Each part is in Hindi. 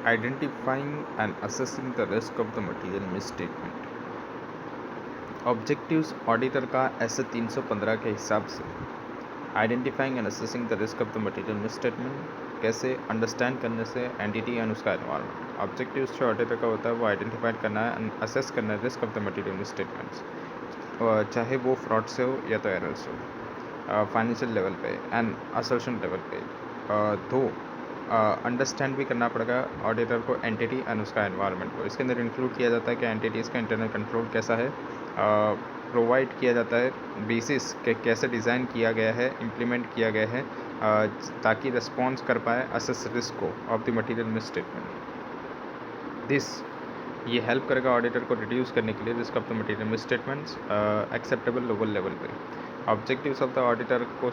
Identifying and assessing the risk of the material misstatement. Objectives auditor का ऐसे 315 के हिसाब से identifying and assessing the risk of the material misstatement कैसे अंडरस्टैंड करने से एंटिटी एंड उसका एनवायरनमेंट। ऑब्जेक्टिव्स जो ऑडिटर का होता है वो आइडेंटिफाइड करना है एंड असेस करना है risk of the material misstatements, चाहे वो फ्रॉड से हो या तो एरर से हो, फाइनेंशियल लेवल पे एंड असर्शन लेवल पे। दो अंडरस्टैंड भी करना पड़ेगा ऑडिटर को एंटिटी एंड उसका एनवायरनमेंट को। इसके अंदर इंक्लूड किया जाता है कि एंटिटीज़ का इंटरनल कंट्रोल कैसा है, प्रोवाइड किया जाता है बेसिस के कैसे डिज़ाइन किया गया है, इम्प्लीमेंट किया गया है, ताकि रिस्पॉन्स कर पाए असेस रिस्क को of the material misstatement. This ये हेल्प करेगा ऑडिटर को रिड्यूस करने के लिए risk of the material misstatements acceptable lower level पे। ऑब्जेक्टिव्स ऑफ द ऑडिटर को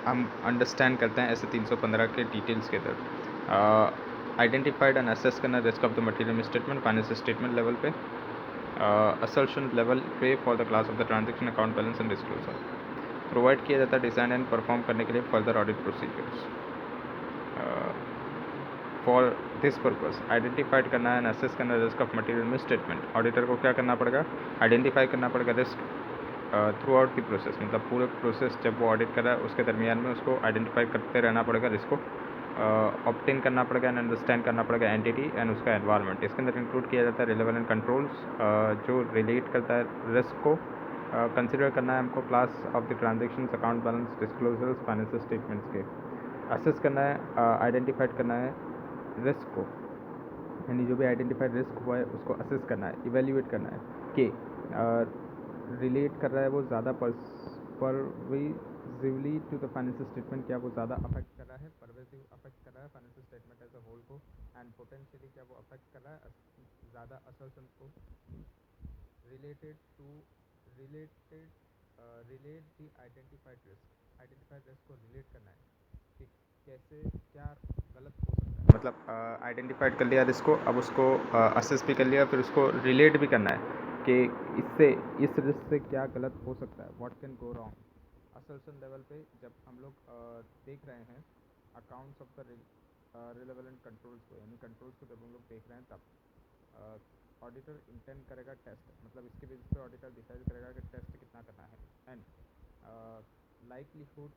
हम अंडरस्टैंड करते हैं ऐसे 315 के डिटेल्स के अंदर। आइडेंटिफाइड एंड असेस करना risk of the material misstatement financial statement level पे, असर्शन लेवल पे for the class of the transaction account balance and disclosure. Provide किया जाता है डिज़ाइन एंड परफॉर्म करने के लिए further audit procedures. For this purpose identified करना है एंड असेस करना risk of material misstatement. Auditor को क्या करना पड़ेगा, आइडेंटिफाई करना पड़ेगा risk through out the process, मतलब पूरे प्रोसेस जब वो ऑडिट कर रहा है उसके दरमियान में उसको आइडेंटिफाई करते रहना पड़ेगा रिस्क को, ऑब्टेन करना पड़ेगा एंड अंडरस्टैंड करना पड़ेगा एंटिटी एंड उसका एनवायरनमेंट। इसके अंदर इंक्लूड किया जाता है रिलेवेंट कंट्रोल्स जो रिलेट करता है रिस्क को। कंसिडर करना है हमको class of the transactions, account balance, disclosures, financial statements के। असेस करना है, आइडेंटिफाइड करना है रिस्क को, यानी जो भी आइडेंटिफाइड रिस्क हुआ है उसको असेस करना है, इवेल्यूएट करना है कि रिलेट कर रहा है वो ज़्यादा pervasively to the financial statement, क्या वो ज़्यादा अफेक्ट कर रहा है, परवेसिव अफेक्ट कर रहा है financial statement as a whole को, एंड पोटेंशियली क्या वो अफेक्ट कर रहा है ज़्यादा असर्शन को। Related to related relate the identified risk को रिलेट करना है कि कैसे क्या गलत हो सकता है, मतलब आइडेंटिफाइड कर लिया रिस्क को, अब उसको असेस भी कर लिया, फिर उसको रिलेट भी करना है कि इससे इस रिस्क से क्या गलत हो सकता है, what can go wrong. Assertion level पे जब हम लोग देख रहे हैं accounts of the relevant controls को, यानी कंट्रोल्स को जब हम लोग देख रहे हैं तब ऑडिटर इंटेंड करेगा टेस्ट, मतलब इसके बेसिस पे ऑडिटर डिसाइड करेगा कि टेस्ट कितना करना है एंड लाइकलीहुड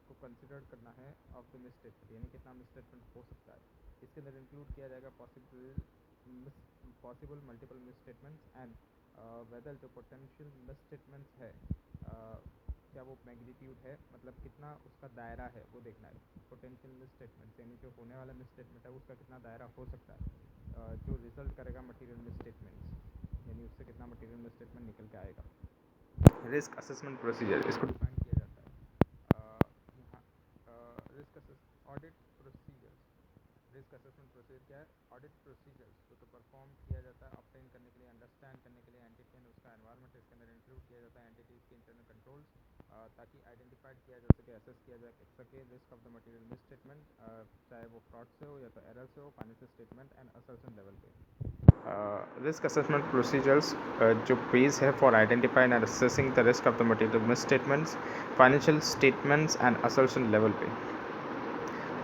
को कंसिडर करना है ऑफ द मिसस्टेटमेंट, यानी कितना मिसस्टेटमेंट हो सकता है। इसके अंदर इंक्लूड किया जाएगा possible multiple misstatements and whether जो पोटेंशियल मिसस्टेटमेंट्स है क्या वो मैग्नीट्यूड है, मतलब कितना उसका दायरा है वो देखना है। पोटेंशियल मिसस्टेटमेंट्स यानी जो होने वाला मिसस्टेटमेंट है उसका कितना दायरा हो सकता है, जो रिजल्ट करेगा मटेरियल मिसस्टेटमेंट्स, यानी उससे कितना मटेरियल मिसस्टेटमेंट निकल के आएगा। रिस्क असेसमेंट प्रोसीजर इसको डिफाइन किया जाता है यहाँ। Audit procedures, risk assessment procedure क्या है, ऑडिट प्रोसीजर्स जो तो परफॉर्म किया जाता है ऑब्टेन करने के लिए, अंडरस्टैंड करने के लिए एंटिटी एंड उसका एनवायरनमेंट। इसके अंदर इंक्लूड किया जाता है एंटिटीज़ के इंटरनल कंट्रोल्स, ताकि आइडेंटिफाइड किया जा सके, असेस किया जा सके risk of the material misstatement, चाहे वो फ्रॉड से हो या तो एरर से हो, financial statement and assertion level पे। रिस्क असेसमेंट प्रोसीजर्स जो बेस है for identifying and assessing the risk of the material misstatements financial statements and assertion level पे।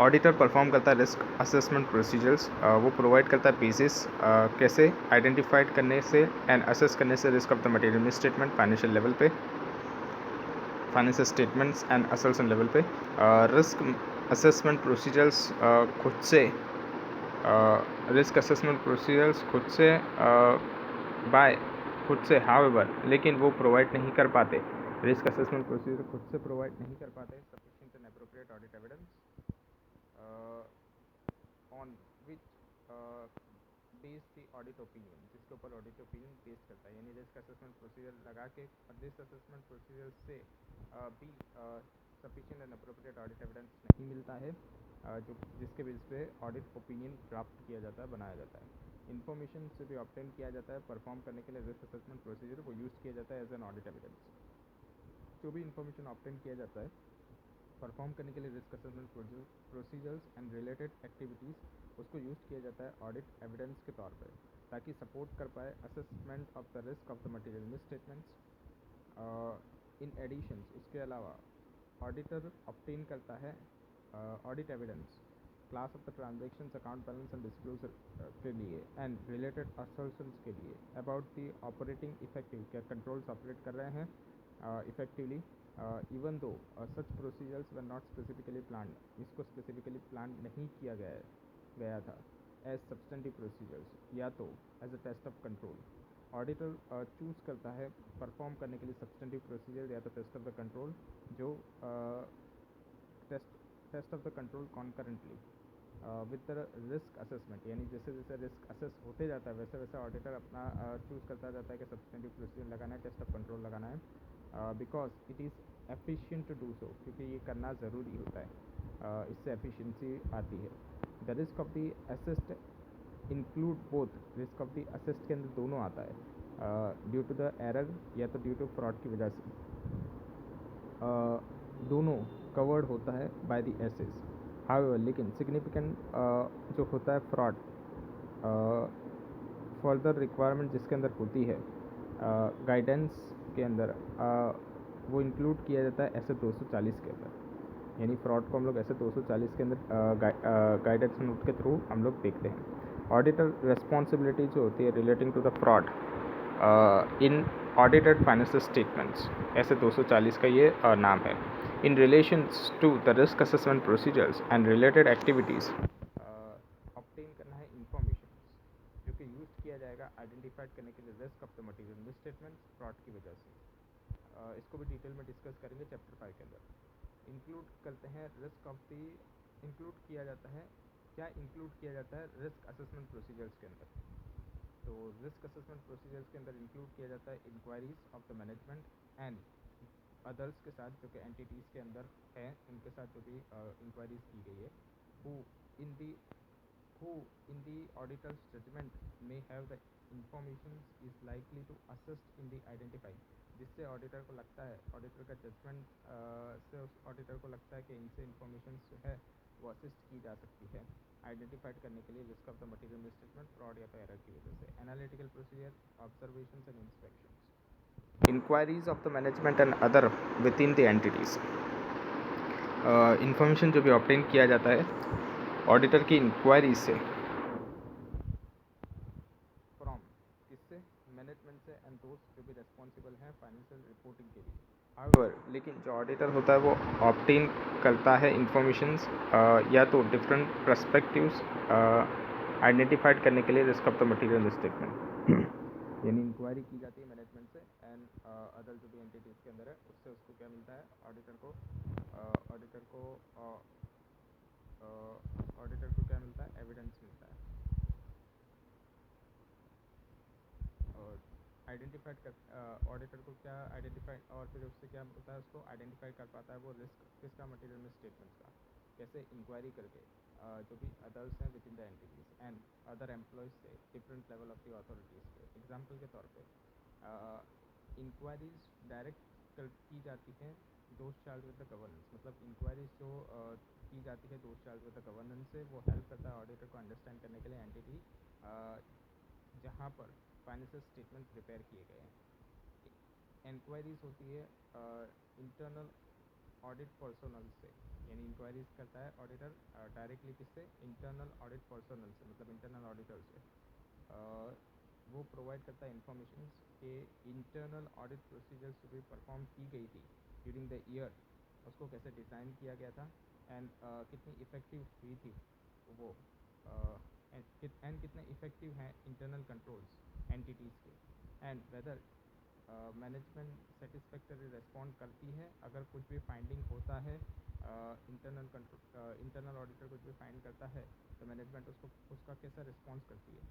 ऑडिटर परफॉर्म करता है रिस्क असेसमेंट प्रोसीजर्स, वो प्रोवाइड करता है बेसिस कैसे आइडेंटिफाइड करने से एंड असेस करने से risk of the material misstatement financial level पे, financial statements and assertion level पे। रिस्क असेसमेंट प्रोसीजर्स खुद से रिस्क असेसमेंट प्रोसीजर्स खुद से हाउएवर, लेकिन वो प्रोवाइड नहीं कर पाते, रिस्क असेसमेंट प्रोसीजर खुद से प्रोवाइड नहीं कर पाते sufficient and appropriate audit evidence on which base the audit opinion, जिसके ऊपर ऑडिट ओपिनियन बेस करता है, यानी रिस्क असेसमेंट प्रोसीजर लगा के रिस्क असेसमेंट प्रोसीजर से भी sufficient and appropriate audit evidence नहीं मिलता है, जो जिसके बेस पे ऑडिट ओपिनियन प्राप्त किया जाता है, बनाया जाता है। इन्फॉर्मेशन से भी ऑब्टेन किया जाता है परफॉर्म करने के लिए रिस्क असेसमेंट प्रोसीजर को यूज़ किया जाता है एज एन ऑडिट एविडेंस। जो भी इन्फॉर्मेशन ऑब्टेन किया जाता है परफॉर्म करने के लिए risk assessment procedures and related activities उसको यूज़ किया जाता है ऑडिट एविडेंस के तौर पर, ताकि सपोर्ट कर पाए assessment of the risk of the material misstatements. In addition उसके अलावा ऑडिटर ऑब्टेन करता है audit evidence class of the transactions, account balance and disclosure के लिए एंड रिलेटेड असर्शंस के लिए अबाउट द ऑपरेटिंग इफेक्टिव, क्या कंट्रोल्स ऑपरेट कर रहे हैं effectively even though such procedures were not specifically plan, इसको स्पेसिफिकली प्लान नहीं किया गया था एज सब्सटेंटिव प्रोसीजर्स या तो as a test of control. Auditor choose करता है परफॉर्म करने के लिए सब्सटेंटिव प्रोसीजर या तो टेस्ट ऑफ द कंट्रोल, जो test of the control concurrently with the risk assessment, यानी जैसे जैसे रिस्क असेस होते जाता है वैसे वैसे ऑडिटर अपना चूज़ करता जाता है कि सब्सटेंटिव प्रोसीजर लगाना है, टेस्ट ऑफ कंट्रोल लगाना है, because it is efficient to do so, क्योंकि ये करना ज़रूरी होता है, इससे एफिशिएंसी आती है। The risk of the assist include both, risk of the assist के अंदर दोनों आता है, ड्यू टू द एरर या तो ड्यू टू फ्रॉड की वजह से, दोनों कवर्ड होता है बाय द एसेस। हाउएवर लेकिन सिग्निफिकेंट जो होता है फ्रॉड फर्दर रिक्वायरमेंट जिसके अंदर होती है गाइडेंस के अंदर, वो इंक्लूड किया जाता है ऐसे 240 के अंदर, यानी फ्रॉड को हम लोग ऐसे 240 के अंदर गाइडेंस नोट के थ्रू हम लोग देखते हैं। ऑडिटर रिस्पॉन्सिबिलिटी जो होती है relating to the fraud in audited financial statements, ऐसे 240 का ये नाम है। In relation to the risk assessment procedures and related activities obtain करना है इंफॉर्मेशन जो कि यूज किया जाएगा आइडेंटिफाइड करने के लिए risk of the material misstatements fraud की वजह से। इसको भी डिटेल में डिस्कस करेंगे चैप्टर 5 के अंदर। इंक्लूड करते हैं रिस्क ऑफ द, इंक्लूड किया जाता है, क्या इंक्लूड किया जाता है रिस्क असेसमेंट प्रोसीजर्स के अंदर। तो रिस्क असेसमेंट प्रोसीजर्स के अंदर इंक्लूड किया जाता है inquiries of the management and others के साथ, जो कि एंटिटीज़ के अंदर है उनके साथ जो भी इंक्वायरीज की गई है, who in the who in the auditor's judgment may have the information is likely to assist in the identify, जिससे ऑडिटर को लगता है, ऑडिटर का जजमेंट से उस ऑडिटर को लगता है कि इनसे इंफॉर्मेशन जो है वो असिस्ट की जा सकती है आइडेंटिफाइड करने के लिए risk of the material misstatement fraud या तो एरर की वजह से। Analytical procedure, observations and inspections, inquiries of the management and other within the entities, information जो भी ऑब्टेन किया जाता है ऑडिटर की इंक्वायरी से, फ्रॉम किससे, मैनेजमेंट से एंड दोस्त जो भी रिस्पॉन्सिबल हैं फाइनेंशियल रिपोर्टिंग के लिए। हाउएवर लेकिन जो ऑडिटर होता है वो ऑब्टेन करता है इंफॉर्मेशंस या तो डिफरेंट पर्सपेक्टिव्स आइडेंटिफाइड करने के लिए risk of the material statement, यानी इंक्वायरी की जाती है मैनेजमेंट से एंड अदर जो भी एंटिटीज़ के अंदर है उससे उसको क्या मिलता है ऑडिटर को क्या मिलता है, एविडेंस मिलता है और आइडेंटिफाइड कर ऑडिटर को क्या आइडेंटिफाई, और फिर उससे क्या होता है उसको आइडेंटिफाई कर पाता है वो रिस्क किसका, मटेरियल में स्टेटमेंट्स का, कैसे इंक्वायरी करके जो भी अदर्स हैं within the entities and other employees से different level of the authorities के। एग्जांपल के तौर पे इंक्वायरीज डायरेक्ट की जाती हैं those charge with the governance, मतलब इंक्वायरीज जो की जाती है दोस्त चार्ज विद द गवर्नेंस से, वो हेल्प करता है ऑडिटर को अंडरस्टैंड करने के लिए एंटिटी जहाँ पर फाइनेंशियल स्टेटमेंट प्रिपेयर किए गए हैं। इंक्वायरीज होती है इंटरनल ऑडिट पर्सनल से, यानी इंक्वायरीज करता है ऑडिटर डायरेक्टली किससे, इंटरनल ऑडिट पर्सनल से, मतलब इंटरनल ऑडिटर से। वो प्रोवाइड करता है इंफॉर्मेशन के इंटरनल ऑडिट प्रोसीजर्स जो भी परफॉर्म की गई थी ड्यूरिंग द ईयर, उसको कैसे डिज़ाइन किया गया था एंड कितनी इफ़ेक्टिव हुई थी वो, एंड कितने इफ़ेक्टिव हैं इंटरनल कंट्रोल्स एंटिटीज़ के, and whether management satisfactory respond करती है अगर कुछ भी फाइंडिंग होता है, इंटरनल ऑडिटर कुछ भी फाइंड करता है तो मैनेजमेंट उसका कैसा रिस्पॉन्स करती है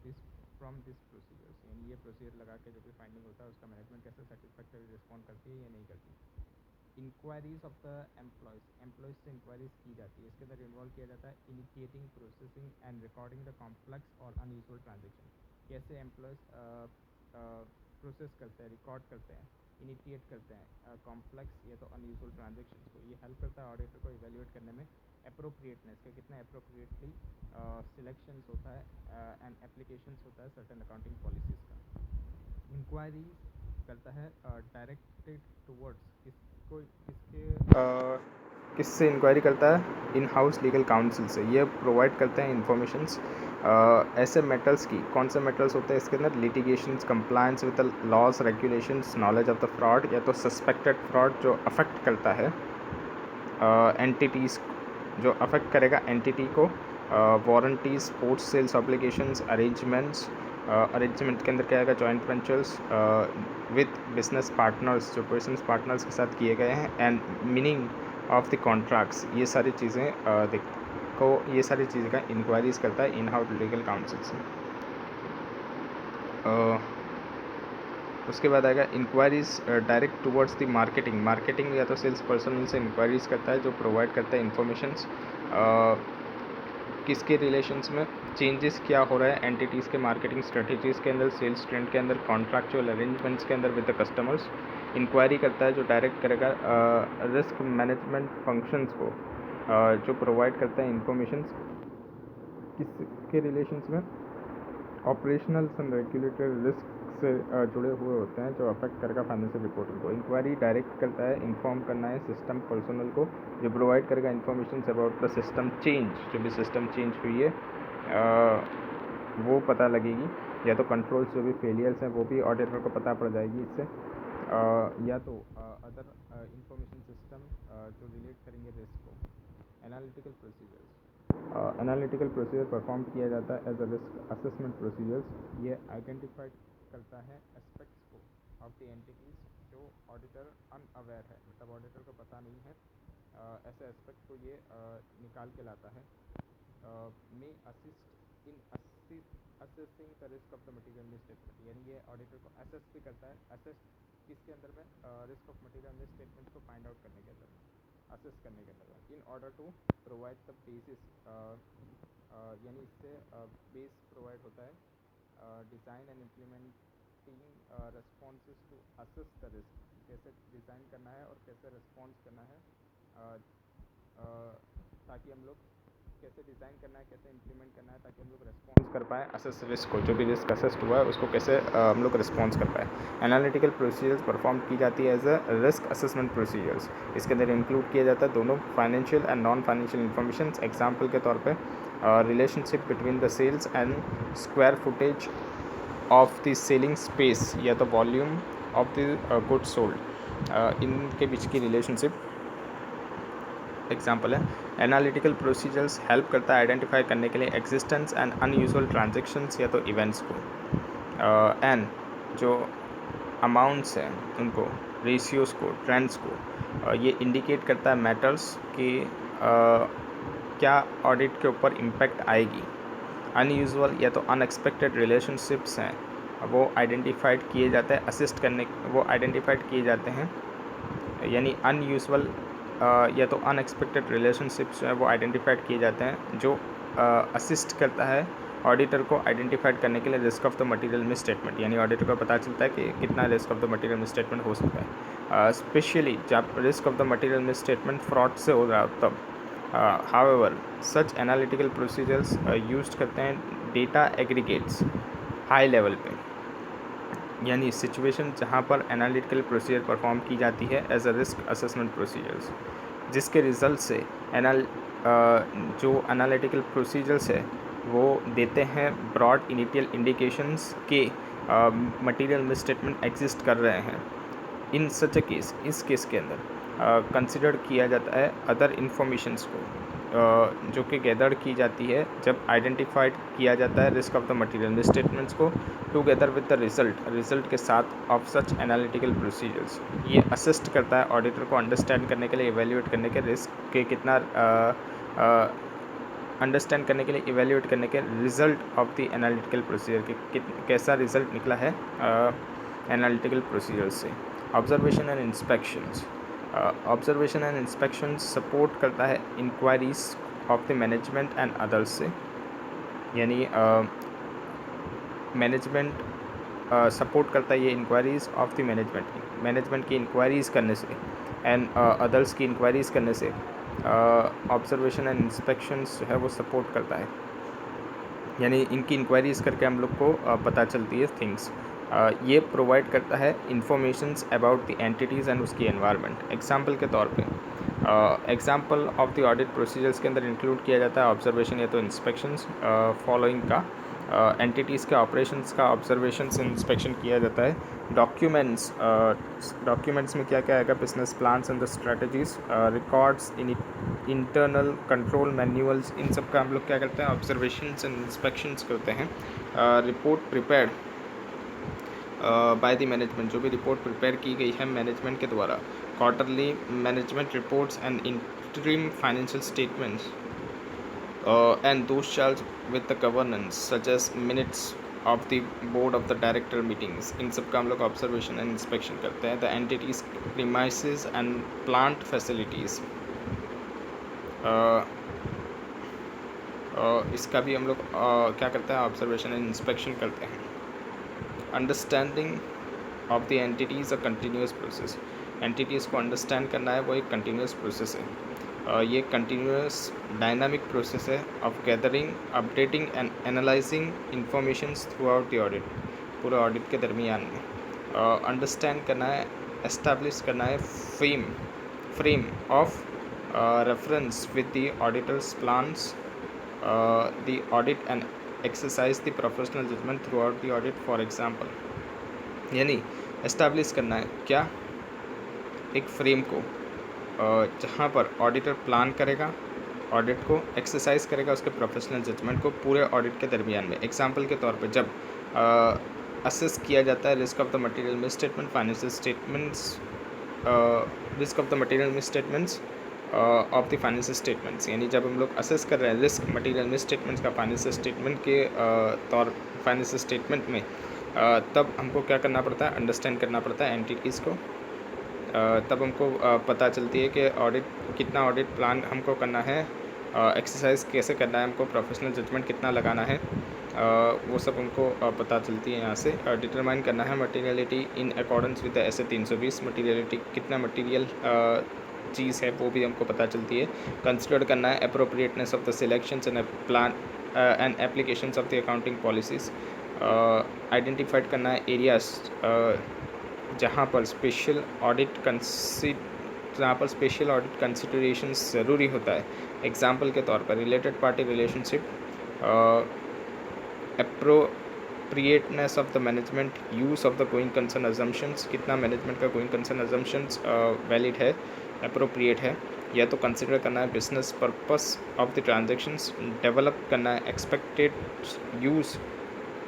दिस फ्रॉम दिस प्रोसीजर्स, यानी ये प्रोसीजर लगा के जो भी फाइंडिंग होता है उसका मैनेजमेंट कैसे सेटिस्फैक्टरी रिस्पॉन्ड करती है या नहीं करती। इंक्वायरीज ऑफ द एम्प्लॉयज़ से इंक्वायरीज की जाती है, इसके अंदर इन्वॉल्व किया जाता है initiating, processing and recording the complex और अनयूजुअल ट्रांजेक्शन, कैसे एम्प्लॉयज़ प्रोसेस करते हैं, रिकॉर्ड करते हैं, इनिशिएट करते हैं कॉम्प्लेक्स या तो अनयूजुअल ट्रांजेक्शन को। ये हेल्प करता है ऑडिटर को इवेल्युएट करने में अप्रोप्रिएटनेस के, कितना अप्रोप्रिएटली सिलेक्शंस होता है एंड एप्लीकेशंस होता है सर्टेन अकाउंटिंग पॉलिसीज़ का। इंक्वायरी करता है डायरेक्टेड टुवर्ड्स किसको, किसके किससे इंक्वायरी करता है? इन हाउस लीगल काउंसिल से। ये प्रोवाइड करते हैं इन्फॉर्मेशंस ऐसे मैटर्स की। कौन से मैटर्स होते हैं इसके अंदर? Litigations, compliance with the laws, regulations, knowledge of the fraud या तो सस्पेक्टेड फ्रॉड जो अफेक्ट करता है एंटिटीज़, जो अफेक्ट करेगा एंटिटी को, warranties, post sales obligations, arrangements. Arrangement के अंदर क्या आएगा? Joint ventures with business partners, जो बिजनेस पार्टनर्स के साथ किए गए हैं, and meaning of the contracts. ये सारी चीज़ें ये सारी चीज़ें का इंक्वायरीज करता है इन हाउस लीगल काउंसिल से। उसके बाद आएगा inquiries direct towards the marketing. Marketing या तो सेल्स पर्सनल से इंक्वायरीज करता है जो प्रोवाइड करता है इन्फॉर्मेशंस किसके रिलेशंस में चेंजेस क्या हो रहा है एंटिटीज़ के मार्केटिंग स्ट्रेटजीज़ के अंदर, सेल्स ट्रेंड के अंदर, कॉन्ट्रैक्चुअल अरेंजमेंट्स के अंदर विद द कस्टमर्स। इंक्वायरी करता है जो डायरेक्ट करेगा रिस्क मैनेजमेंट फंक्शंस को, जो प्रोवाइड करता है इंफॉर्मेशंस किसके रिलेशंस में? ऑपरेशनल एंड रेगुलेटरी रिस्क से जुड़े हुए होते हैं जो अफेक्ट करेगा फाइनेंशियल रिपोर्टिंग को। इंक्वायरी डायरेक्ट करता है, इन्फॉर्म करना है सिस्टम पर्सनल को, जो प्रोवाइड करेगा information about the system change. जो भी सिस्टम चेंज हुई है वो पता लगेगी, या तो कंट्रोल्स जो भी फेलियर्स हैं वो भी ऑडिटर को पता पड़ जाएगी इससे, या तो अदर इंफॉर्मेशन सिस्टम जो रिलेट करेंगे रिस्क को। Analytical procedures, analytical procedure perform किया जाता है as a risk assessment procedures. ये आइडेंटिफाइड करता है एस्पेक्ट्स को ऑफ द एंटिटीज़ जो ऑडिटर अनअवेयर है, मतलब ऑडिटर को पता नहीं है, ऐसे एस्पेक्ट को ये निकाल के लाता है। May assist in assessing the risk of the material misstatement, यानी ये ऑडिटर को असेस भी करता है। असेस किसके अंदर में? रिस्क ऑफ मटेरियल मिसस्टेटमेंट को फाइंड आउट करने के अंदर में, असेस करने के अंदर में, in order to provide the basis, यानी इससे बेस प्रोवाइड होता है design and implementing responses to assess the risk. कैसे डिज़ाइन करना है और कैसे रिस्पॉन्स करना है, ताकि हम लोग कैसे डिज़ाइन करना है, कैसे इम्प्लीमेंट करना है, ताकि हम लोग रिस्पॉन्स कर पाएँ असेस रिस्क को। जो भी रिस्क असेस्ड हुआ है उसको कैसे हम लोग रिस्पॉन्स कर पाएँ। एनालिटिकल प्रोसीजर्स परफॉर्म की जाती है as a risk assessment procedures. इसके अंदर इंक्लूड किया जाता है दोनों financial and non financial information. Example के तौर पर relationship between the sales and square footage of the selling space, या तो volume of the goods sold, इनके बीच की रिलेशनशिप एग्जाम्पल है। एनालिटिकल प्रोसीजर्स हेल्प करता है आइडेंटिफाई करने के लिए एग्जिस्टेंस एंड अनयूजुअल ट्रांजेक्शन्स या तो इवेंट्स को, एंड जो अमाउंट्स हैं उनको, रेशियोज़ को, ट्रेंड्स को। ये इंडिकेट करता है मैटर्स कि क्या ऑडिट के ऊपर इम्पैक्ट आएगी। अनयूजुअल या तो अनएक्सपेक्टेड रिलेशनशिप्स हैं वो आइडेंटिफाइड किए जाते हैं, असिस्ट करने वो आइडेंटिफाइड किए जाते हैं, यानी अनयूजुअल या तो अनएक्सपेक्टेड रिलेशनशिप्स हैं वो आइडेंटिफाइड किए जाते हैं, जो असिस्ट करता है ऑडिटर को आइडेंटिफाइड करने के लिए risk of the material misstatement. यानी ऑडिटर को पता चलता है कि कितना risk of the material misstatement हो सकता है, स्पेशली जब risk of the material misstatement fraud से हो रहा हो तब। हाउएवर सच एनालिटिकल प्रोसीजर्स यूज करते हैं डेटा एग्रीगेट्स हाई लेवल पे, यानी सिचुएशन जहाँ पर एनालिटिकल प्रोसीजर परफॉर्म की जाती है as a risk assessment procedures, जिसके रिज़ल्ट से जो एनालिटिकल प्रोसीजर्स है वो देते हैं ब्रॉड इनिशियल इंडिकेशंस के मटेरियल मिसस्टेटमेंट एग्जिस्ट कर रहे हैं। इन सच ए केस, इस केस के अंदर कंसिडर किया जाता है अदर इन्फॉर्मेशंस को, जो कि गैदर की जाती है जब आइडेंटिफाइड किया जाता है risk of the material misstatements को, टुगेदर विद द रिजल्ट के साथ ऑफ सच एनालिटिकल प्रोसीजर्स। ये असिस्ट करता है ऑडिटर को अंडरस्टैंड करने के लिए, इवेल्यूएट करने के रिस्क के कितना अंडरस्टैंड करने के लिए, इवेल्यूएट करने के result of the analytical procedure के कैसा रिजल्ट निकला है एनालिटिकल प्रोसीजर से। Observation and inspections, observation and inspection support करता है inquiries of the management and others से, यानी मैनेजमेंट सपोर्ट करता है ये इंक्वायरीज ऑफ द मैनेजमेंट की इंक्वायरीज़ करने से एंड अदर्स की इंक्वायरीज़ करने से ऑब्जर्वेशन एंड इंस्पेक्शंस जो है वो सपोर्ट करता है, यानी इनकी इंक्वायरीज़ करके हम लोग को पता चलती है थिंग्स। ये प्रोवाइड करता है informations about the entities and उसकी एनवायरनमेंट। एग्जांपल के तौर पे example of the audit procedures के अंदर इंक्लूड किया जाता है ऑब्जर्वेशन या तो इंस्पेक्शंस फॉलोइंग का एंटिटीज़ के ऑपरेशंस का ऑब्जर्वेशंस इंस्पेक्शन किया जाता है. डॉक्यूमेंट्स में क्या क्या आएगा? Business plans and the strategies, records, internal control manuals, इन सब का हम लोग क्या करते हैं? ऑब्जर्वेशंस एंड इंस्पेक्शंस करते हैं. Report prepared by the management, जो भी रिपोर्ट प्रिपेयर की गई है मैनेजमेंट के द्वारा. Quarterly management reports and interim financial statements and those charged with the governance such as minutes of the board of the director meetings. इन सब का हम लोग ऑब्जर्वेशन एंड इंस्पेक्शन करते हैं. The entities premises and plant facilities, इसका भी हम लोग क्या करते हैं? ऑब्जर्वेशन एंड इंस्पेक्शन करते हैं. Understanding of the entities a continuous process. Entities को अंडरस्टैंड करना है, वो एक कंटिन्यूस प्रोसेस है. ये कंटिन्यूस डायनामिक प्रोसेस है of gathering, updating and analysing informations throughout the audit, पूरे ऑडिट के दरमियान में. अंडरस्टैंड करना है, एस्टैब्लिश करना है frame of reference with the auditors plans the audit and exercise the professional judgement throughout the audit. For example, यानी एस्टैब्लिश करना है क्या? एक फ्रेम को जहाँ पर ऑडिटर प्लान करेगा, ऑडिट को एक्सरसाइज करेगा, उसके प्रोफेशनल जजमेंट को पूरे ऑडिट के दरमियान में. एग्जांपल के तौर पे जब असेस किया जाता है risk of the material miss statement, financial statements, risk of the material miss statements of the financial statements, यानी जब हम लोग असेस कर रहे हैं रिस्क मटेरियल मिस स्टेटमेंट्स का फाइनेंशियल स्टेटमेंट के फाइनेंशियल स्टेटमेंट में, तब हमको क्या करना पड़ता है? अंडरस्टैंड करना पड़ता है एंटिटीज़ को. तब हमको पता चलती है कि ऑडिट कितना ऑडिट प्लान हमको करना है, एक्सरसाइज कैसे करना है, हमको प्रोफेशनल जजमेंट कितना लगाना है, वो सब हमको पता चलती है यहाँ से. डिटरमाइन करना है मटेरियलिटी इन अकॉर्डेंस विद ऐसे 320, मटेरियलिटी कितना मटेरियल चीज़ है वो भी हमको पता चलती है. कंसिडर करना है appropriateness of the selections and plan and applications of the accounting policies. Identified करना है एरियाज जहाँ पर स्पेशल ऑडिट कंसिडरेशंस ज़रूरी होता है. एग्जाम्पल के तौर पर related party relationship, appropriateness of the management use of the going concern assumptions, कितना मैनेजमेंट का गोइंग कंसर्न अजम्पशंस वैलिड है, अप्रोप्रिएट है, या तो कंसिडर करना है business purpose of the transactions. Develop करना है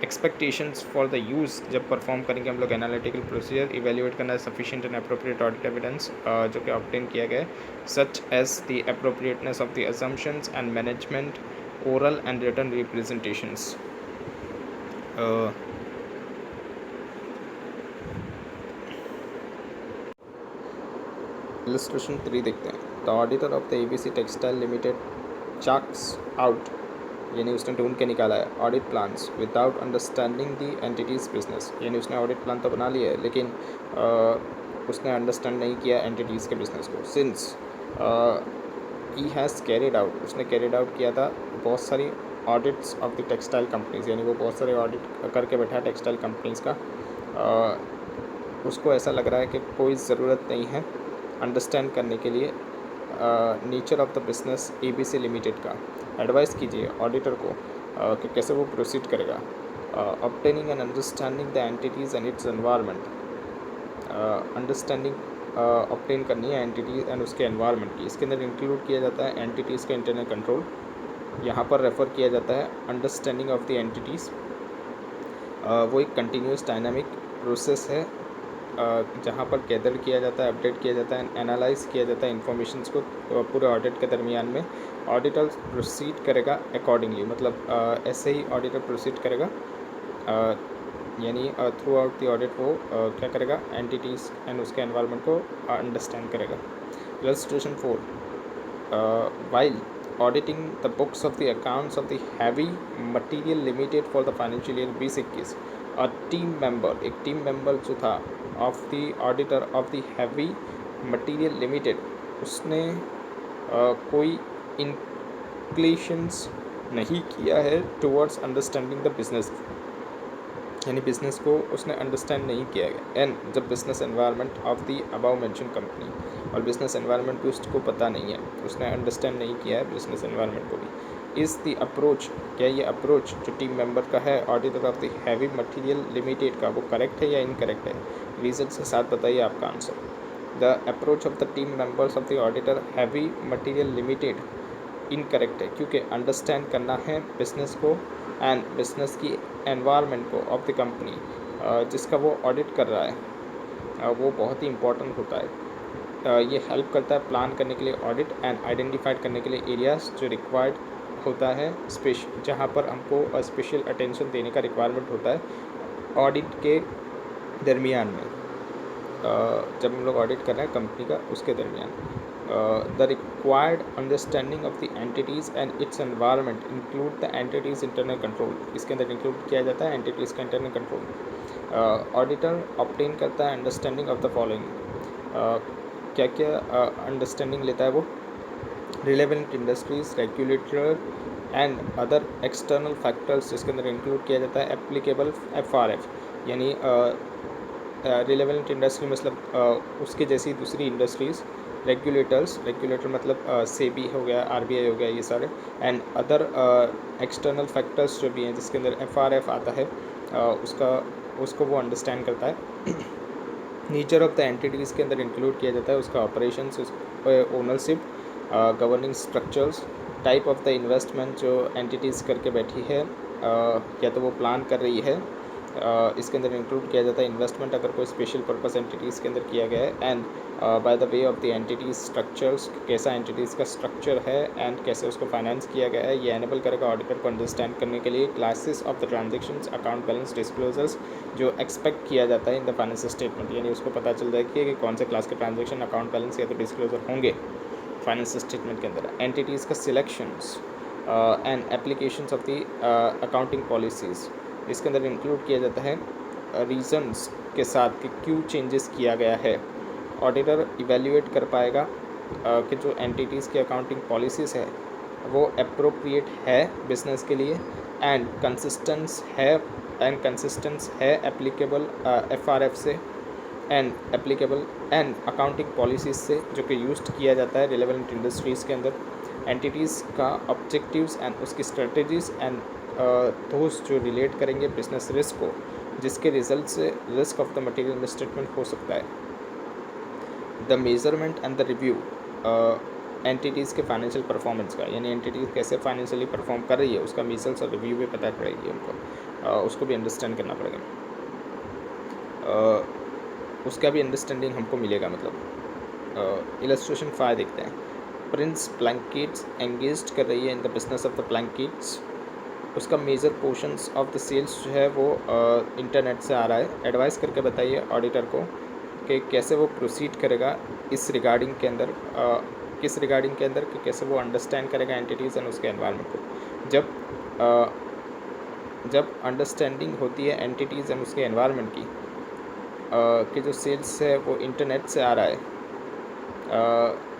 एक्सपेक्टेशंस फॉर द यूज़, जब परफॉर्म करेंगे हम लोग एनालिटिकल प्रोसीजर. इवेल्युएट करना है sufficient and appropriate audit evidence जो कि ऑब्टेन किया गया है, such as the appropriateness of the assumptions and management oral and written representations. Illustration 3 देखते हैं. The auditor of the ABC textile limited charts out, यानी उसने ढूंढ के निकाला है audit plans without understanding the entities business, यानी उसने ऑडिट प्लान तो बना लिया है लेकिन उसने अंडरस्टैंड नहीं किया एंटिटीज़ के बिजनेस को. Since he has carried out, उसने कैरिड आउट किया था बहुत सारी audits of the textile companies, यानी वो बहुत सारे ऑडिट करके बैठा है टेक्सटाइल कंपनीज़ का. उसको ऐसा लग रहा है कि कोई ज़रूरत नहीं है अंडरस्टैंड करने के लिए nature of the business ABC limited का. एडवाइस कीजिए ऑडिटर को कि कैसे वो प्रोसीड करेगा. Obtaining and understanding the entities and it's environment, understanding obtain करनी है एंटिटीज़ एंड उसके एनवायरनमेंट की. इसके अंदर इंक्लूड किया जाता है एंटिटीज़ का इंटरनल कंट्रोल, यहाँ पर रेफ़र किया जाता है अंडरस्टैंडिंग ऑफ द एंटिटीज़. वो एक कंटिन्यूस डायनामिक प्रोसेस है जहाँ पर गैदर किया जाता है, अपडेट किया जाता है, एनालाइज किया जाता है इन्फॉर्मेशंस को पूरे ऑडिट के दरमियान में. ऑडिटर प्रोसीड करेगा अकॉर्डिंगली, मतलब ऐसे ही ऑडिटर प्रोसीड करेगा, यानी थ्रू आउट द ऑडिट वो क्या करेगा? एंटिटीज़ एंड उसके एनवायरनमेंट को अंडरस्टैंड करेगा. Illustration 4, while auditing the books of the accounts of the Heavy Material Limited for the financial year 2021, a team member, एक टीम मेंबर जो था of the auditor of the Heavy Material Limited, उसने कोई inclinations नहीं किया है towards understanding the business. यानी बिजनेस को उसने अंडरस्टैंड नहीं किया गया। एंड जब business environment of the above mention company, और बिजनेस एनवायरनमेंट भी उसको पता नहीं है, उसने अंडरस्टैंड नहीं किया है बिजनेस एनवायरनमेंट को भी। इज़ द अप्रोच, क्या ये अप्रोच जो टीम मेंबर का है auditor of the heavy material limited का, वो करेक्ट है या इनकरेक्ट है? रीजन के साथ बताइए आपका answer. The approach of the team members of the auditor heavy material limited incorrect है, क्योंकि अंडरस्टैंड करना है बिज़नेस को एंड बिज़नेस की एनवायरनमेंट को ऑफ द कंपनी जिसका वो ऑडिट कर रहा है, वो बहुत ही इंपॉर्टेंट होता है। ये हेल्प करता है प्लान करने के लिए ऑडिट एंड आइडेंटिफाइड करने के लिए एरियाज जो रिक्वायर्ड होता है, जहाँ पर हमको स्पेशल अटेंशन देने का रिक्वायरमेंट होता है ऑडिट के दरमियान में, जब हम लोग ऑडिट कर रहे हैं कंपनी का उसके दरमियान। The required understanding of the entities and it's environment include the entities internal control, इसके अंदर इंक्लूड किया जाता है एंटिटीज़ का इंटरनल कंट्रोल। ऑडिटर ऑब्टेन करता है अंडरस्टैंडिंग ऑफ द फॉलोइंग, क्या क्या अंडरस्टैंडिंग लेता है वो? Relevant industries, regulator and other external factors, जिसके अंदर इंक्लूड किया जाता है एप्लीकेबल FRF, यानी रिलेवेंट इंडस्ट्री मतलब उसके जैसी दूसरी इंडस्ट्रीज़, रेगुलेटर मतलब सेबी हो गया, RBI हो गया, ये सारे, एंड अदर एक्सटर्नल फैक्टर्स जो भी हैं जिसके अंदर FRF आता है, उसको वो अंडरस्टैंड करता है। नेचर ऑफ द एंटिटीज़ के अंदर इंक्लूड किया जाता है उसका operations, ownership, governing structures, type of the investment जो एंटिटीज़ करके बैठी है या तो वो प्लान कर रही है, इसके अंदर इंक्लूड किया जाता है इन्वेस्टमेंट अगर कोई स्पेशल पर्पस एंटिटीज़ के अंदर किया गया है, and by the way of the entities structures, कैसा एंटिटीज़ का स्ट्रक्चर है एंड कैसे उसको फाइनेंस किया गया है, ये एनेबल करेगा ऑडिटर को अंडरस्टैंड करने के लिए classes of the transactions, account balance, disclosures जो एक्सपेक्ट किया जाता है इन द फाइनेंशियल स्टेटमेंट, यानी उसको पता चल जाएगा कि कौन से क्लास के ट्रांजेक्शन, अकाउंट बैलेंस या तो डिस्क्लोजर होंगे फाइनेंशियल स्टेटमेंट के अंदर। एंटिटीज़ का selections and applications of the accounting policies, इसके अंदर इंक्लूड किया जाता है रीजंस के साथ कि क्यों चेंजेस किया गया है। ऑडिटर इवेल्युएट कर पाएगा कि जो एंटिटीज़ की अकाउंटिंग पॉलिसीज़ है वो अप्रोप्रिएट है बिजनेस के लिए एंड कंसिस्टेंस है एप्लीकेबल FRF से and applicable and accounting policies से जो कि यूज किया जाता है रिलेवेंट इंडस्ट्रीज़ के अंदर। एंटिटीज़ का ऑब्जेक्टिव्स एंड उसकी स्ट्रेटजीज एंड दोस्त जो रिलेट करेंगे बिजनेस रिस्क को, जिसके रिजल्ट से risk of the material misstatement हो सकता है। The measurement and the review entities के फाइनेंशियल परफॉर्मेंस का, यानी एंटिटीज़ कैसे फाइनेंशियली परफॉर्म कर रही है उसका मेजर्स और रिव्यू भी पता पड़ेगी हमको, उसको भी अंडरस्टैंड करना पड़ेगा, उसका भी अंडरस्टैंडिंग हमको मिलेगा। मतलब इलस्ट्रेशन 5 देखते हैं। प्रिंस ब्लैंकेट्स एंगेज कर रही है in the business of the blankets, उसका major portions of the sales जो है वो इंटरनेट से आ रहा है। एडवाइस करके बताइए ऑडिटर को कि कैसे वो प्रोसीड करेगा इस रिगार्डिंग के अंदर, किस रिगार्डिंग के अंदर कि कैसे वो अंडरस्टैंड करेगा एंटिटीज़ एंड उसके एनवायरनमेंट को। जब अंडरस्टैंडिंग होती है एंटिटीज़ एंड उसके एनवायरनमेंट की कि जो सेल्स है वो इंटरनेट से आ रहा है,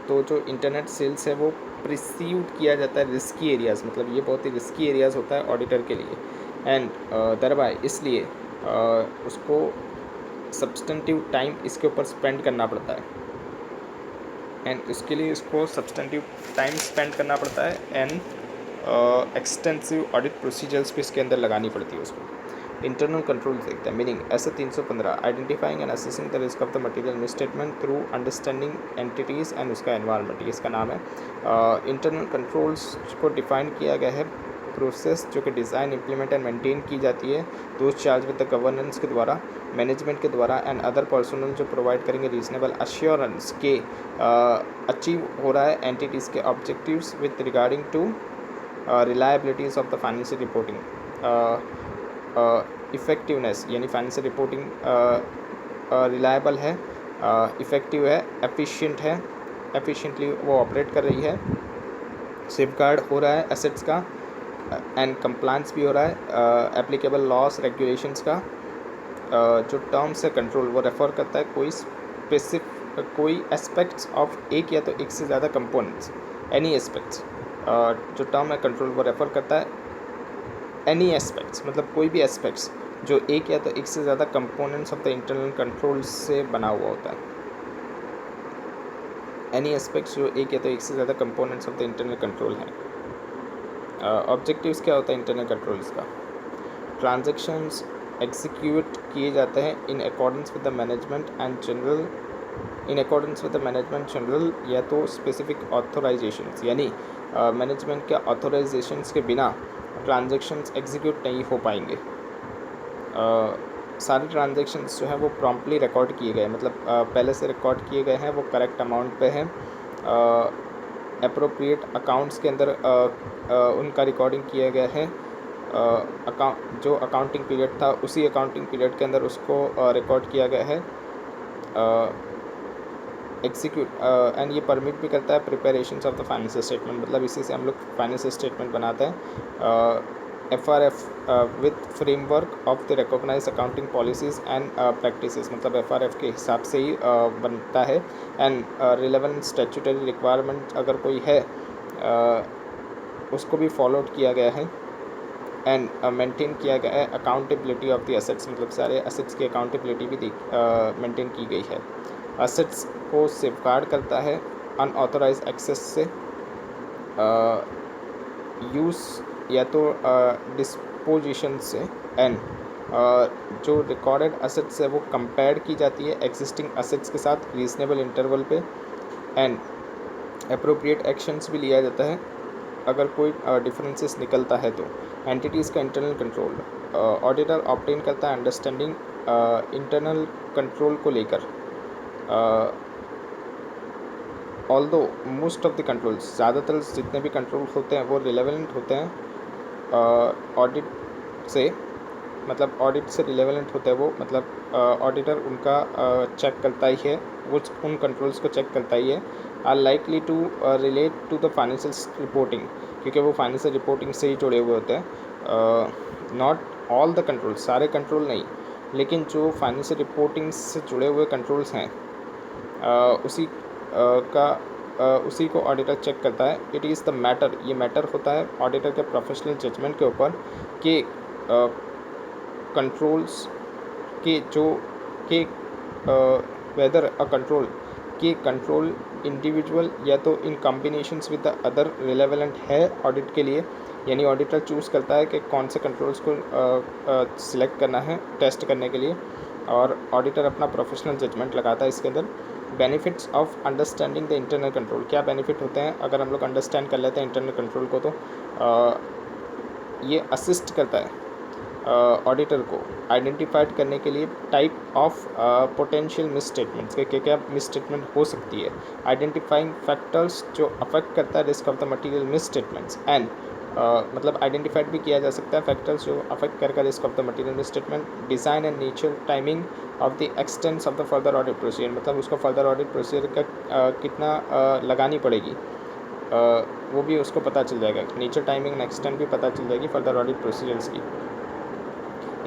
तो जो इंटरनेट सेल्स है वो प्रिसीव किया जाता है रिस्की एरियाज़, मतलब ये बहुत ही रिस्की एरियाज़ होता है ऑडिटर के लिए एंड दरबार, इसलिए उसको सब्सटेंटिव टाइम इसके ऊपर स्पेंड करना पड़ता है एंड इसके लिए इसको सब्सटेंटिव टाइम स्पेंड करना पड़ता है एंड एक्सटेंसिव ऑडिट प्रोसीजर्स भी इसके अंदर लगानी पड़ती है उसको। इंटरनल कंट्रोल देखते हैं मीनिंग ऐसा 315 identifying and assessing the risk of the material misstatement through understanding entities and उसका एनवायरनमेंट, ये इसका नाम है। इंटरनल कंट्रोल्स को डिफाइन किया गया है प्रोसेस जो कि डिज़ाइन, इम्प्लीमेंट एंड मेंटेन की जाती है those charge with the governance के द्वारा, मैनेजमेंट के द्वारा एंड अदर पर्सनल जो प्रोवाइड करेंगे रीजनेबल अश्योरेंस के अचीव हो रहा है एंटिटीज़ के objectives with regarding to reliabilities of the financial reporting, effectiveness यानी फाइनेंशियल रिपोर्टिंग रिलायबल है, इफ़ेक्टिव है, एफिशिएंट है, एफिशिएंटली वो ऑपरेट कर रही है, सेफगार्ड हो रहा है एसेट्स का एंड कंप्लायंस भी हो रहा है एप्लीकेबल लॉस रेगुलेशंस का। जो टर्म्स है कंट्रोल वो रेफ़र करता है कोई एस्पेक्ट्स ऑफ एक या तो एक से ज़्यादा कंपोनेंट्स, एनी एस्पेक्ट्स, जो टर्म है कंट्रोल वो रेफ़र करता है एनी एस्पेक्ट्स, मतलब कोई भी एस्पेक्ट्स जो एक या तो एक से ज़्यादा components of the internal control से बना हुआ होता है। एनी एस्पेक्ट्स जो एक या तो एक से ज़्यादा components of the internal control हैं। ऑब्जेक्टिव्स क्या होता है इंटरनल कंट्रोल्स का? ट्रांजैक्शंस एग्जीक्यूट किए जाते हैं in accordance with the management and general या तो स्पेसिफिक ऑथोराइजेशंस, यानी मैनेजमेंट के ऑथोराइजेशंस के बिना ट्रांजैक्शंस एग्जीक्यूट नहीं हो पाएंगे। सारे ट्रांजैक्शंस जो है वो प्रॉम्प्टली रिकॉर्ड किए गए, मतलब पहले से रिकॉर्ड किए गए हैं, वो करेक्ट अमाउंट पे हैं, अप्रोप्रिएट अकाउंट्स के अंदर उनका रिकॉर्डिंग किया गया है। अकाउंट जो अकाउंटिंग पीरियड था उसी अकाउंटिंग पीरियड के अंदर उसको रिकॉर्ड किया गया है। एग्जीक्यूट एंड ये परमिट भी करता है preparations of the financial statement, मतलब इसी से हम लोग फाइनेंशियल स्टेटमेंट बनाते हैं। FRF with framework of the recognise accounting policies and practices, मतलब FRF के हिसाब से ही बनता है। एंड रिलेवेंट स्टैट्यूटरी रिक्वायरमेंट अगर कोई है उसको भी फॉलो किया गया है। एंड मेंटेन किया गया है अकाउंटेबिलिटी ऑफ द एसेट्स, मतलब सारे एसेट्स की अकाउंटेबिलिटी भी मेंटेन की गई है। एसेट्स को सेफगार्ड करता है अनऑथराइज एक्सेस से, यूज़ या तो डिस्पोजिशन से। एंड जो रिकॉर्डेड एसेट्स है वो कंपेयर की जाती है एग्जिस्टिंग एसेट्स के साथ रीजनेबल इंटरवल पे। एंड अप्रोप्रिएट एक्शंस भी लिया जाता है अगर कोई डिफरेंसेस निकलता है तो। एंटिटीज़ का इंटरनल कंट्रोल, ऑडिटर ऑब्टेन करता है अंडरस्टैंडिंग इंटरनल कंट्रोल को लेकर। Although most of the controls, ज़्यादातर जितने भी कंट्रोल होते हैं वो रिलेवेंट होते हैं ऑडिट से, मतलब ऑडिट से रिलेवेंट होता है वो, मतलब ऑडिटर उनका चेक करता ही है, वो उन कंट्रोल्स को चेक करता ही है। Are likely to relate to the financial reporting, क्योंकि वो फाइनेंशियल रिपोर्टिंग से ही जुड़े हुए होते हैं। नॉट ऑल द कंट्रोल, सारे कंट्रोल नहीं, लेकिन जो फाइनेंशियल रिपोर्टिंग से जुड़े हुए कंट्रोल्स हैं उसी को ऑडिटर चेक करता है। इट इज़ द मैटर, ये मैटर होता है ऑडिटर के प्रोफेशनल जजमेंट के ऊपर कि कंट्रोल्स के जो के वेदर अ कंट्रोल के कंट्रोल इंडिविजुअल या तो in combinations with the other relevant है ऑडिट के लिए, यानी ऑडिटर चूज़ करता है कि कौन से कंट्रोल्स को सिलेक्ट करना है टेस्ट करने के लिए, और ऑडिटर अपना प्रोफेशनल जजमेंट लगाता है इसके अंदर। Benefits of understanding the internal control, क्या बेनिफिट होते हैं अगर हम लोग अंडरस्टैंड कर लेते हैं इंटरनल कंट्रोल को? तो ये असिस्ट करता है ऑडिटर को आइडेंटिफाइड करने के लिए type of potential miss statements के क्या मिस स्टेटमेंट हो सकती है, आइडेंटिफाइंग फैक्टर्स जो अफेक्ट करता है risk of the material miss statements. And मतलब आइडेंटिफाइड भी किया जा सकता है फैक्टर्स जो अफेक्ट करके risk of the material miss statement. Design and nature timing of the expanse of the further audit procedure, मतलब उसको फर्दर ऑडिट प्रोसीजर का कितना लगानी पड़ेगी वो भी उसको पता चल जाएगा। नेचर टाइमिंग एंड एक्सटेंट भी पता चल जाएगी फर्दर ऑडिट प्रोसीजर्स की।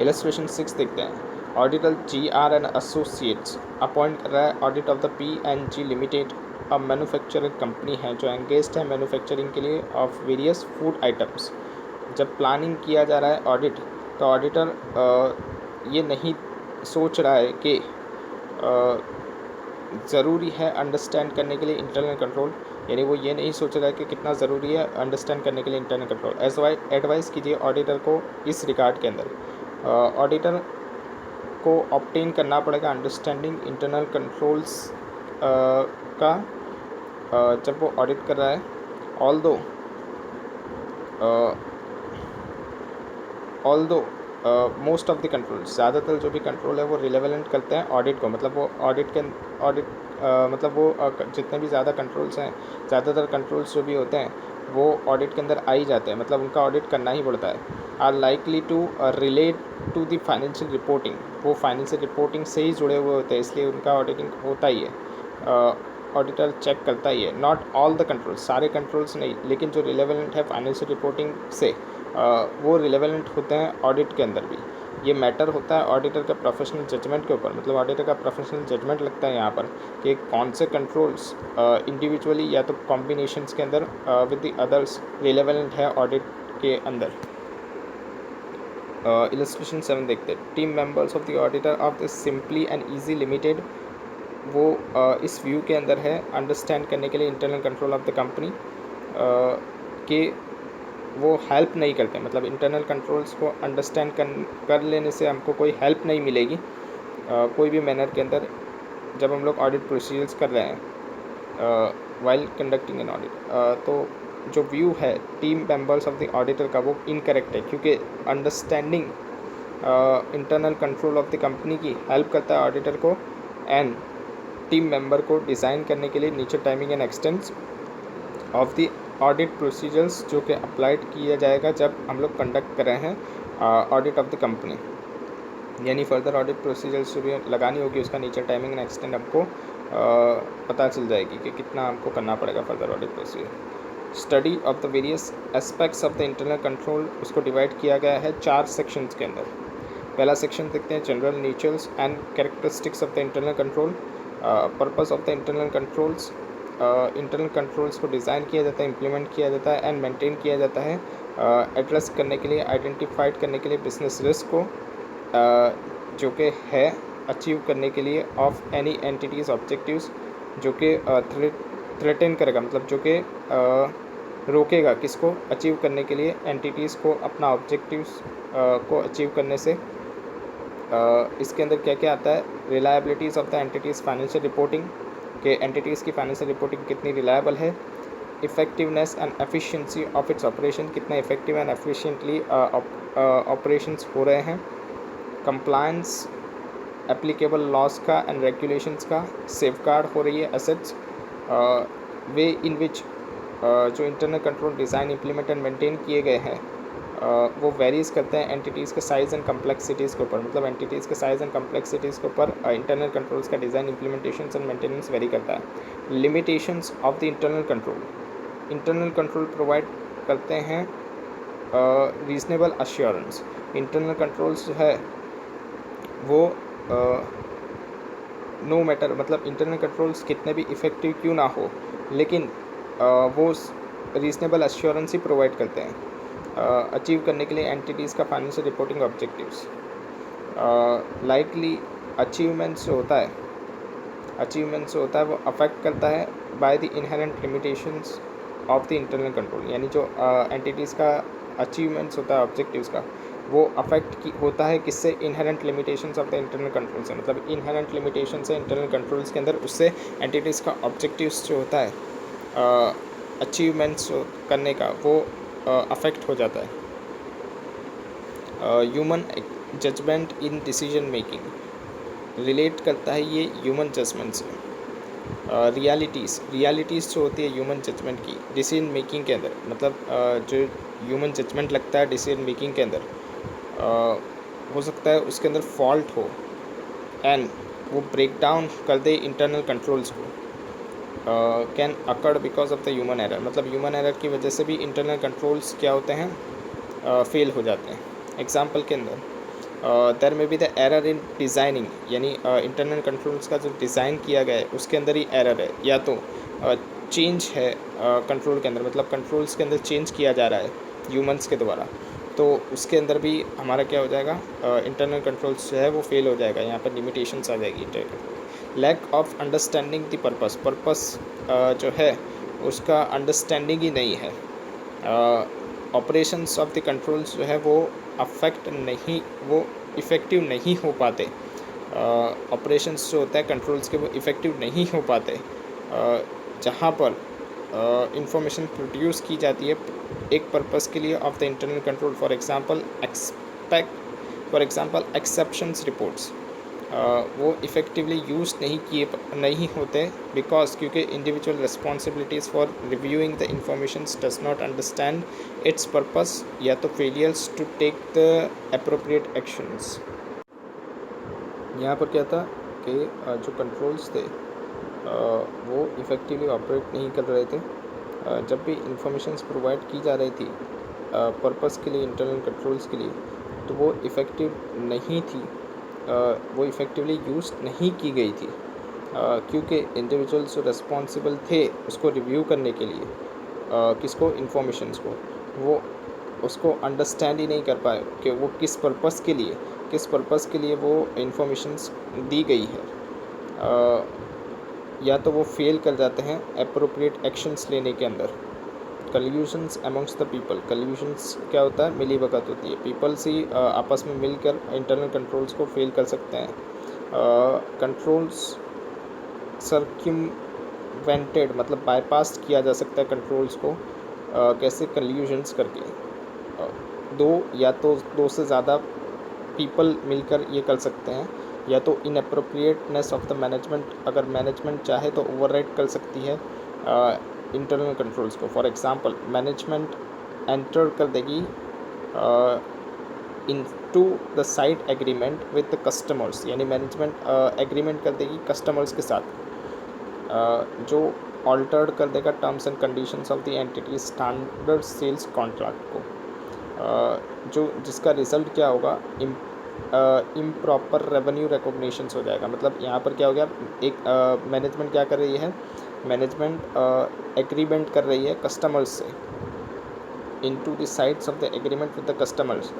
इलस्ट्रेशन 6 देखते हैं। ऑडिटर GR & एसोसिएट्स अपॉइंट कर रहा है audit of the P&G limited, अब मैन्युफैक्चरिंग कंपनी है जो एंगेज्ड है मैन्युफैक्चरिंग के लिए ऑफ वेरियस फूड आइटम्स। जब प्लानिंग किया जा रहा है ऑडिट, तो ऑडिटर ये नहीं सोच रहा है कि ज़रूरी है अंडरस्टैंड करने के लिए इंटरनल कंट्रोल, यानी वो ये नहीं सोच रहा है कि कितना ज़रूरी है अंडरस्टैंड करने के लिए इंटरनल कंट्रोल। एडवाइस कीजिए ऑडिटर को इस रिगार्ड के अंदर। ऑडिटर को ऑब्टेन करना पड़ेगा अंडरस्टैंडिंग इंटरनल कंट्रोल्स का जब वो ऑडिट कर रहा है। Although most of the controls, ज़्यादातर जो भी कंट्रोल है वो रिलेवेंट करते हैं ऑडिट को, मतलब वो जितने भी ज़्यादा कंट्रोल्स हैं, ज़्यादातर कंट्रोल्स जो भी होते हैं वो ऑडिट के अंदर आ ही जाते हैं, मतलब उनका ऑडिट करना ही पड़ता है। Are likely to relate to the financial reporting, वो फाइनेंशियल रिपोर्टिंग से ही जुड़े हुए होते हैं, इसलिए उनका ऑडिटिंग होता ही है, ऑडिटर चेक करता ही है। नॉट ऑल द कंट्रोल्स, सारे कंट्रोल्स नहीं, लेकिन जो रिलेवेंट है फाइनेंशियल रिपोर्टिंग से वो रिलेवेंट होते हैं ऑडिट के अंदर भी। ये मैटर होता है ऑडिटर का प्रोफेशनल जजमेंट के ऊपर, मतलब ऑडिटर का प्रोफेशनल जजमेंट लगता है यहाँ पर कि कौन से कंट्रोल्स इंडिविजुअली या तो कॉम्बिनेशंस के अंदर विद द अदर्स रिलेवेंट है ऑडिट के अंदर। इलस्ट्रेशन 7 देखते हैं. Team members of the auditor of the simply and easy limited, वो इस व्यू के अंदर है अंडरस्टैंड करने के लिए internal control of the company के वो हेल्प नहीं करते. मतलब इंटरनल कंट्रोल्स को अंडरस्टैंड कर लेने से हमको कोई हेल्प नहीं मिलेगी कोई भी मैनर के अंदर जब हम लोग ऑडिट प्रोसीजर्स कर रहे हैं वाइल कंडक्टिंग एन ऑडिट. तो जो व्यू है team members of the auditor का वो इनकरेक्ट है, क्योंकि understanding internal control of the company की हेल्प करता है ऑडिटर को एंड टीम मेंबर को डिज़ाइन करने के लिए nature timing and expanse of the audit procedures जो कि अप्लाइड किया जाएगा जब हम लोग कंडक्ट कर रहे हैं ऑडिट ऑफ द कंपनी. यानी फर्दर ऑडिट प्रोसीजर्स जो भी लगानी होगी उसका नेचर टाइमिंग एंड एक्सटेंड हमको पता चल जाएगी कि कितना हमको करना पड़ेगा further audit procedure. Study of the various aspects of the internal control, उसको डिवाइड किया गया है 4 सेक्शंस के अंदर. पहला सेक्शन देखते हैं general natures and characteristics of the internal control. Purpose of the internal controls, internal controls को डिज़ाइन किया जाता है, इम्प्लीमेंट किया जाता है एंड मेंटेन किया जाता है एड्रेस करने के लिए, आइडेंटिफाइड करने के लिए बिजनेस रिस्क को जो कि है अचीव करने के लिए ऑफ एनी एंटिटीज़ ऑब्जेक्टिव्स जो कि थ्रेटन करेगा, मतलब जो कि रोकेगा किसको अचीव करने के लिए एंटिटीज़ को अपना ऑब्जेक्टिव्स को अचीव करने से. इसके अंदर क्या क्या आता है, reliabilities of the entities financial reporting के एंटिटीज़ की फाइनेंशियल रिपोर्टिंग कितनी रिलायबल है, effectiveness and efficiency of its operation, कितना इफ़ेक्टिव एंड एफिशिएंटली ऑपरेशंस हो रहे हैं, कंप्लायंस एप्लीकेबल लॉज का एंड रेगुलेशंस का सेफगार्ड हो रही है एसेट्स, वे इन विच जो internal control design implement and maintain किए गए हैं वो वेरीज करते हैं एंटिटीज़ के साइज़ एंड कम्प्लेक्सिटीज़ के ऊपर. मतलब एंटिटीज़ के साइज़ एंड कम्प्लेक्सिटीज़ के ऊपर इंटरनल कंट्रोल्स का design implementation and maintenance very करता है. Limitations of the internal control, internal control provide करते हैं रीजनेबल अश्योरेंस. इंटरनल कंट्रोल्स जो है वो नो मैटर, मतलब इंटरनल कंट्रोल्स कितने भी इफ़ेक्टिव क्यों ना हो लेकिन वो रीजनेबल अश्योरेंस ही प्रोवाइड करते हैं अचीव करने के लिए एंटिटीज़ का financial reporting objectives. Likely achievements जो होता है वो अफेक्ट करता है by the inherent limitations of the internal control. यानी जो एंटिटीज़ का अचीवमेंट्स होता है ऑब्जेक्टिव्स का वो अफेक्ट होता है किससे, inherent limitations of the internal control से. मतलब इनहेरेंट लिमिटेशंस है इंटरनल कंट्रोल्स के अंदर, उससे एंटिटीज़ का ऑब्जेक्टिव्स जो होता है अचीवमेंट्स करने का वो अफेक्ट हो जाता है. Human judgement in decision making relate करता है ये ह्यूमन जजमेंट से. रियलिटीज़ जो होती है ह्यूमन जजमेंट की डिसीजन मेकिंग के अंदर, मतलब जो ह्यूमन जजमेंट लगता है डिसीजन मेकिंग के अंदर हो सकता है उसके अंदर फॉल्ट हो एंड वो ब्रेक डाउन कर दे इंटरनल कंट्रोल्स को. Can occurred because of the human error, मतलब ह्यूमन एरर की वजह से भी इंटरनल कंट्रोल्स क्या होते हैं फेल हो जाते हैं. एग्जांपल के अंदर देयर में be the error in designing, यानी इंटरनल कंट्रोल्स का जो डिज़ाइन किया गया है उसके अंदर ही एरर है, या तो चेंज है कंट्रोल के अंदर, मतलब कंट्रोल्स के अंदर चेंज किया जा रहा है ह्यूमंस के द्वारा, तो उसके अंदर भी हमारा क्या हो जाएगा इंटरनल कंट्रोल्स जो है वो फेल हो जाएगा. यहाँ पर लिमिटेशंस आ जाएगी internal control. Lack of understanding the purpose जो है उसका अंडरस्टैंडिंग ही नहीं है. ऑपरेशंस ऑफ द कंट्रोल्स जो है वो वो इफ़ेक्टिव नहीं हो पाते. ऑपरेशंस जो होता है कंट्रोल्स के वो इफ़ेक्टिव नहीं हो पाते जहाँ पर इंफॉर्मेशन प्रोड्यूस की जाती है एक पर्पस के लिए of the internal control. For example exceptions reports वो इफ़ेक्टिवली यूज़ नहीं होते बिकॉज क्योंकि individual responsibilities for reviewing the information does not understand its purpose, या तो failures to take the appropriate actions. यहाँ पर क्या था कि जो कंट्रोल्स थे वो इफ़ेक्टिवली ऑपरेट नहीं कर रहे थे. जब भी इंफॉर्मेशंस प्रोवाइड की जा रही थी पर्पस के लिए इंटरनल कंट्रोल्स के लिए, तो वो इफ़ेक्टिव नहीं थी, वो इफ़ेक्टिवली यूज़ नहीं की गई थी क्योंकि इंडिविजुअल्स जो रिस्पॉन्सिबल थे उसको रिव्यू करने के लिए किसको, इंफॉर्मेशंस को, वो उसको अंडरस्टैंड ही नहीं कर पाए कि वो किस पर्पस के लिए वो इंफॉर्मेशंस दी गई है, या तो वो फेल कर जाते हैं अप्रोप्रिएट एक्शंस लेने के अंदर। कल्यूशंस अमंग्स द पीपल, कल्यूशंस क्या होता है, मिली भगत होती है, पीपल्स ही आपस में मिलकर इंटरनल कंट्रोल्स को फेल कर सकते हैं। कंट्रोल्स सर्क्यूमवेंटेड मतलब बाईपास किया जा सकता है कंट्रोल्स को, कैसे, कल्यूशंस करके। दो से ज़्यादा पीपल मिलकर ये कर सकते हैं, या तो इनअप्रोप्रिएटनेस ऑफ द मैनेजमेंट, अगर मैनेजमेंट चाहे तो ओवरराइड कर सकती है इंटरनल कंट्रोल्स को। फॉर एग्जांपल मैनेजमेंट एंटर कर देगी into the site agreement with the customers, यानी मैनेजमेंट एग्रीमेंट कर देगी कस्टमर्स के साथ, जो ऑल्टर्ड कर देगा terms and conditions of the entity standard sales contract को, जो जिसका रिजल्ट क्या होगा, इम्प्रॉपर रेवेन्यू रिकॉग्निशंस हो जाएगा। मतलब यहाँ पर क्या हो गया, एक मैनेजमेंट क्या कर रही है, मैनेजमेंट एग्रीमेंट कर रही है कस्टमर्स से into the sides of the agreement with the customers,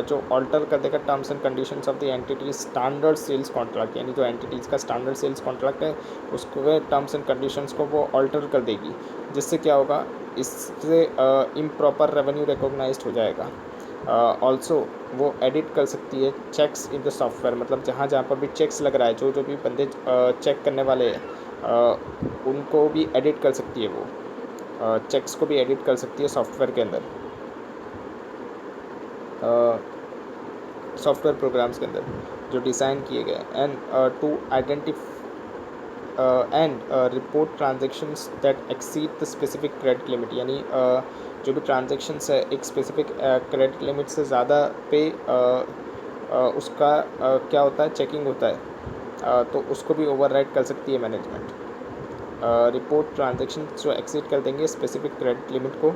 जो ऑल्टर कर देगा terms and conditions of the entity standard sales contract, यानी जो एंटिटीज़ का स्टैंडर्ड सेल्स कॉन्ट्रैक्ट है उसको टर्म्स एंड कंडीशंस को वो ऑल्टर कर देगी, जिससे क्या होगा, इससे इम्प्रॉपर रेवेन्यू रिकॉग्नाइज्ड हो जाएगा। ऑल्सो वो एडिट कर सकती है चेक्स इन द सॉफ्टवेयर, मतलब जहाँ जहाँ पर भी चेक्स लग रहा है, जो भी बंदे चेक करने वाले हैं उनको भी एडिट कर सकती है, वो चेक्स को भी एडिट कर सकती है सॉफ्टवेयर के अंदर, सॉफ्टवेयर प्रोग्राम्स के अंदर जो डिज़ाइन किए गए। And to and report transactions that exceed the specific credit limit, यानी जो भी ट्रांजेक्शन्स है एक स्पेसिफिक क्रेडिट लिमिट से ज़्यादा पे उसका क्या होता है, चेकिंग होता है, तो उसको भी ओवरराइड कर सकती है मैनेजमेंट। रिपोर्ट ट्रांजेक्शन जो एक्सीड कर देंगे स्पेसिफिक क्रेडिट लिमिट को,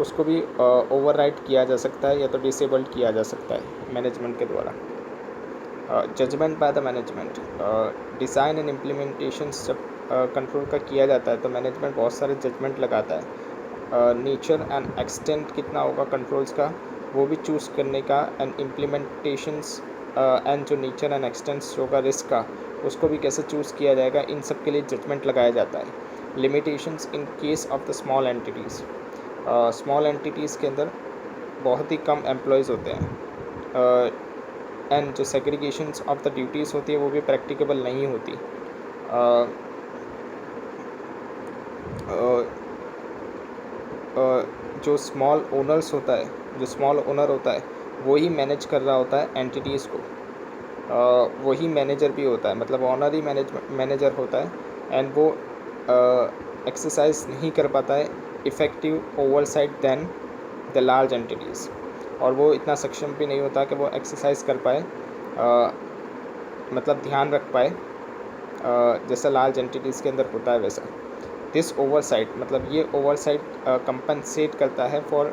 उसको भी ओवरराइड किया जा सकता है या तो डिसेबल्ड किया जा सकता है मैनेजमेंट के द्वारा। Judgement by the management, design and implementation जब कंट्रोल का किया जाता है तो मैनेजमेंट बहुत सारे जजमेंट लगाता है। नेचर एंड एक्सटेंट कितना होगा कंट्रोल्स का वो भी चूज़ करने का, एंड इम्प्लीमेंटेशंस एंड जो नेचर एंड एक्सटेंट्स होगा रिस्क का उसको भी कैसे चूज़ किया जाएगा, इन सब के लिए जजमेंट लगाया जाता है। Limitations in case of the small entities, small entities के अंदर बहुत ही कम एम्प्लॉयज़ होते हैं, एंड जो सेग्रीगेशंस ऑफ द ड्यूटीज़ होती है वो भी प्रैक्टिकेबल नहीं होती। जो स्मॉल ओनर्स होता है, जो स्मॉल ओनर होता है वही मैनेज कर रहा होता है एंटिटीज़ को, वही मैनेजर भी होता है, मतलब ऑनर ही मैनेजर होता है, एंड वो एक्सरसाइज नहीं कर पाता है effective oversight than the large entities, और वो इतना सक्षम भी नहीं होता कि वो एक्सरसाइज कर पाए, मतलब ध्यान रख पाए जैसा लार्ज एंटिटीज़ के अंदर होता है वैसा। दिस ओवरसाइट मतलब ये ओवरसाइट कंपनसेट करता है for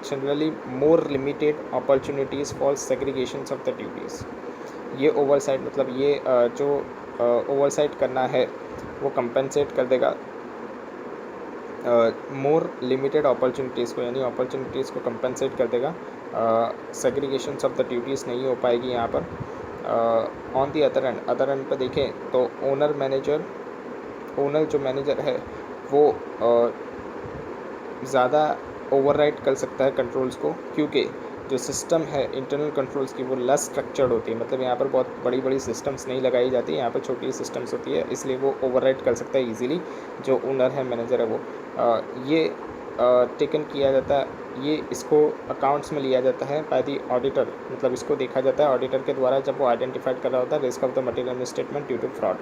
generally more limited opportunities for segregations of the duties. ये ओवरसाइट मतलब ये जो ओवरसाइट करना है वो कंपनसेट कर देगा मोर लिमिटेड अपॉर्चुनिटीज़ को, यानी अपॉर्चुनिटीज़ को कंपनसेट कर देगा, सेग्रीगेशंस ऑफ द ड्यूटीज़ नहीं हो पाएगी यहाँ पर। ऑन दी अदर एंड पर देखें तो ओनर जो मैनेजर है वो ज़्यादा ओवरराइड कर सकता है कंट्रोल्स को, क्योंकि जो सिस्टम है इंटरनल कंट्रोल्स की वो लेस स्ट्रक्चर्ड होती है, मतलब यहाँ पर बहुत बड़ी बड़ी सिस्टम्स नहीं लगाई जाती, यहाँ पर छोटी सिस्टम्स होती है, इसलिए वो ओवरराइड कर सकता है इजीली जो ओनर है मैनेजर है वो। ये टेकन किया जाता है, ये इसको अकाउंट्स में लिया जाता है बाय द ऑडिटर, मतलब इसको देखा जाता है ऑडिटर के द्वारा जब वो आइडेंटिफाइड कर रहा होता है risk of the material misstatement due to fraud.